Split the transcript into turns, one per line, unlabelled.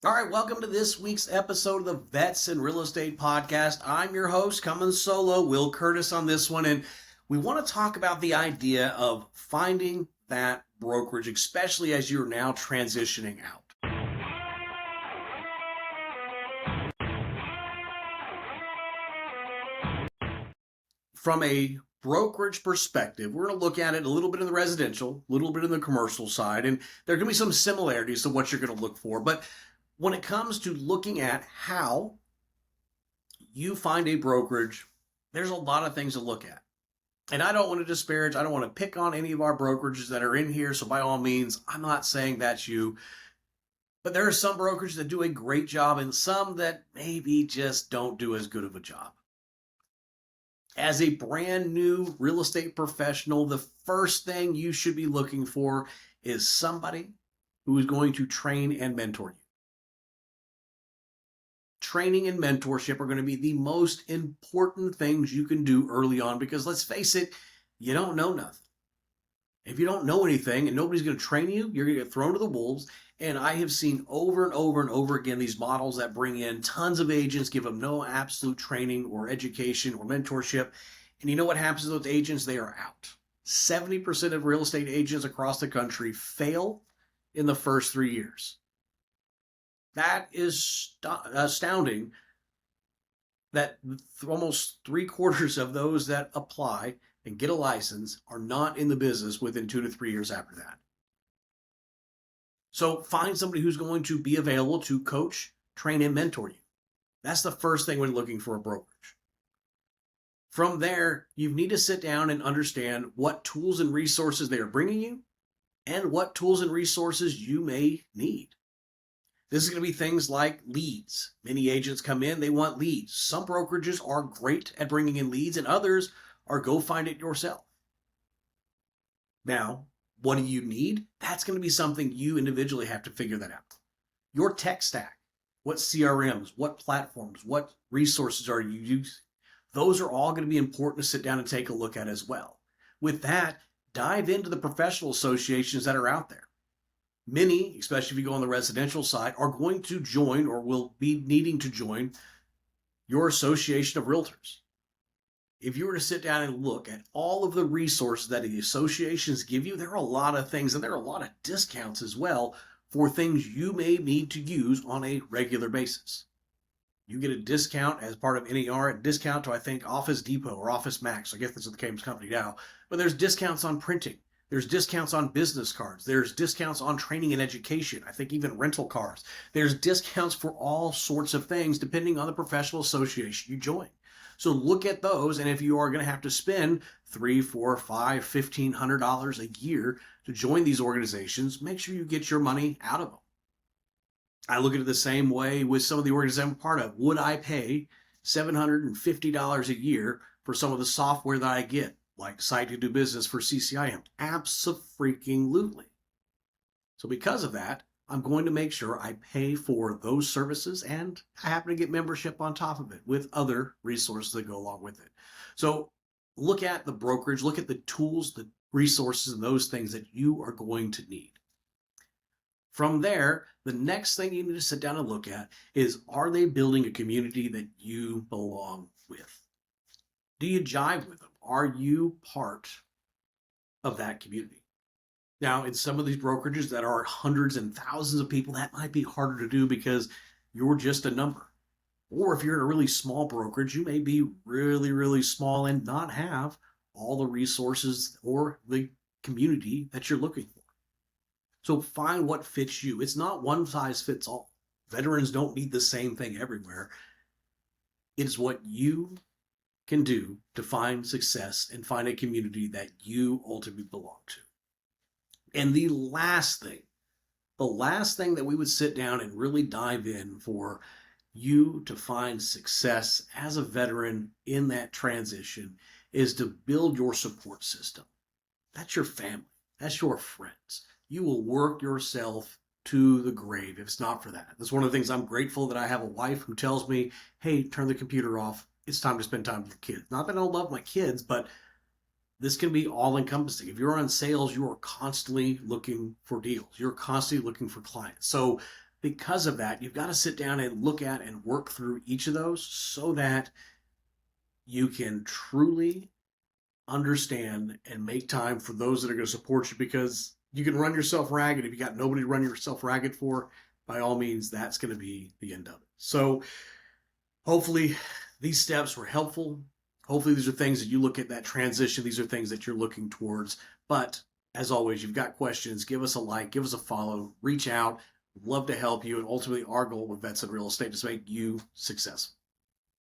All right, welcome to this week's episode of the Vets and Real Estate Podcast. I'm your host, coming solo, Will Curtis on this one, and we want to talk about the idea of finding that brokerage, especially as you're now transitioning out. From a brokerage perspective, we're going to look at it a little bit in the residential, a little bit in the commercial side, and there are going to be some similarities to what you're going to look for. But when it comes to looking at how you find a brokerage, there's a lot of things to look at. And I don't want to disparage, I don't want to pick on any of our brokerages that are in here. So by all means, I'm not saying that's you. But there are some brokerages that do a great job and some that maybe just don't do as good of a job. As a brand new real estate professional, the first thing you should be looking for is somebody who is going to train and mentor you. Training and mentorship are going to be the most important things you can do early on because let's face it, you don't know nothing. If you don't know anything and nobody's going to train you, you're going to get thrown to the wolves. And I have seen over and over and over again these models that bring in tons of agents, give them no absolute training or education or mentorship. And you know what happens to those agents? They are out. 70% of real estate agents across the country fail in the first 3 years. That is astounding that almost 3/4 of those that apply and get a license are not in the business within 2 to 3 years after that. So find somebody who's going to be available to coach, train, and mentor you. That's the first thing when looking for a brokerage. From there, you need to sit down and understand what tools and resources they are bringing you and what tools and resources you may need. This is going to be things like leads. Many agents come in, they want leads. Some brokerages are great at bringing in leads and others are go find it yourself. Now, what do you need? That's going to be something you individually have to figure that out. Your tech stack, what CRMs, what platforms, what resources are you using? Those are all going to be important to sit down and take a look at as well. With that, dive into the professional associations that are out there. Many, especially if you go on the residential side, are going to join or will be needing to join your association of realtors. If you were to sit down and look at all of the resources that the associations give you, there are a lot of things and there are a lot of discounts as well for things you may need to use on a regular basis. You get a discount as part of NAR, a discount to, I think, Office Depot or Office Max. I guess that's the Cames company now. But there's discounts on printing. There's discounts on business cards. There's discounts on training and education. I think even rental cars. There's discounts for all sorts of things depending on the professional association you join. So look at those, and if you are going to have to spend $3, $4, $5, $1,500 a year to join these organizations, make sure you get your money out of them. I look at it the same way with some of the organizations I'm part of. Would I pay $750 a year for some of the software that I get, like Site to Do Business for CCIM? Abso-freaking-lutely. So because of that, I'm going to make sure I pay for those services and I happen to get membership on top of it with other resources that go along with it. So look at the brokerage, look at the tools, the resources, and those things that you are going to need. From there, the next thing you need to sit down and look at is, are they building a community that you belong with? Do you jive with them? Are you part of that community? Now, in some of these brokerages that are hundreds and thousands of people, that might be harder to do because you're just a number. Or if you're in a really small brokerage, you may be really, really small and not have all the resources or the community that you're looking for. So find what fits you. It's not one size fits all. Veterans don't need the same thing everywhere. It's what you can do to find success and find a community that you ultimately belong to. And the last thing that we would sit down and really dive in for you to find success as a veteran in that transition is to build your support system. That's your family. That's your friends. You will work yourself to the grave if it's not for that. That's one of the things I'm grateful that I have a wife who tells me, hey, turn the computer off. It's time to spend time with your kids. Not that I don't love my kids, but this can be all-encompassing. If you're on sales, you are constantly looking for deals. You're constantly looking for clients. So because of that, you've got to sit down and look at and work through each of those so that you can truly understand and make time for those that are going to support you, because you can run yourself ragged. If you got nobody to run yourself ragged for, by all means, that's going to be the end of it. So hopefully these steps were helpful. Hopefully these are things that you look at that transition. These are things that you're looking towards. But as always, you've got questions, give us a like, give us a follow, reach out. We'd love to help you. And ultimately our goal with Vets in Real Estate is to make you successful.